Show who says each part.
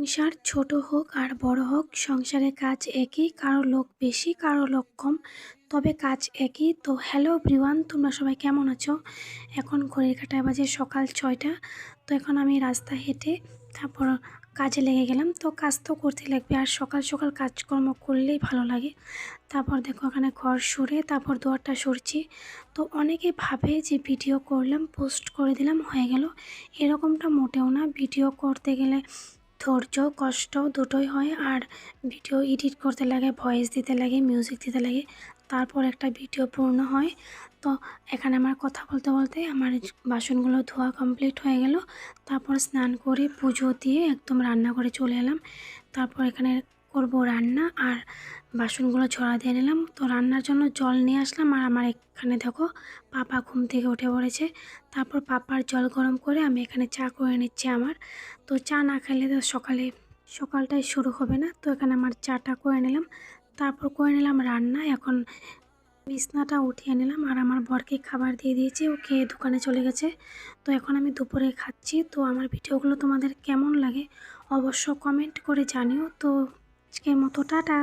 Speaker 1: সংসার ছোট হোক আর বড় হোক, সংসারে কাজ একই, কারো লোক বেশি কারো লোক কম, তবে কাজ একই। তো হ্যালো এভরিওয়ান, তোমরা সবাই কেমন আছো? এখন ঘড়ির কাঁটায় বাজে সকাল 6টা। তো এখন আমি রাস্তা হেঁটে তারপর কাজে লেগে গেলাম। তো কাজ তো করতে লাগবে, আর সকাল সকাল কাজকর্ম করলেই ভালো লাগে। তারপর দেখো এখানে ঘর সরে তারপর দুয়ারটা সরছি। তো অনেকে ভাবে যে ভিডিও করলাম পোস্ট করে দিলাম হয়ে গেল, এরকমটা মোটেও না। ভিডিও করতে গেলে ধৈর্য কষ্ট দুটোই হয়, আর ভিডিও এডিট করতে লাগে, ভয়েস দিতে লাগে, মিউজিক দিতে লাগে, তারপর একটা ভিডিও পূর্ণ হয়। তো এখানে আমার কথা বলতে বলতে আমার বাসনগুলো ধোয়া কমপ্লিট হয়ে গেল। তারপর স্নান করে পুজো দিয়ে একদম রান্না করে চলে এলাম। তারপর এখানে করব রান্না, আর বাসনগুলো ঝরা দিয়ে নিলাম। তো রান্নার জন্য জল নিয়ে আসলাম, আর আমার এখানে দেখো পাপা ঘুম থেকে উঠে পড়েছে। তারপর পাপার জল গরম করে আমি এখানে চা করে নিচ্ছি আমার। তো চা না খেলে তো সকালটাই শুরু হবে না। তো এখানে আমার চাটা করে নিলাম, তারপর করে নিলাম রান্না। এখন বিছনাটা উঠিয়ে নিলাম, আর আমার বরকে খাবার দিয়ে দিয়েছি, ও খেয়ে দোকানে চলে গেছে। তো এখন আমি দুপুরে খাচ্ছি। তো আমার ভিডিওগুলো তোমাদের কেমন লাগে অবশ্য কমেন্ট করে জানিও। তো আজকের মতো টাটা।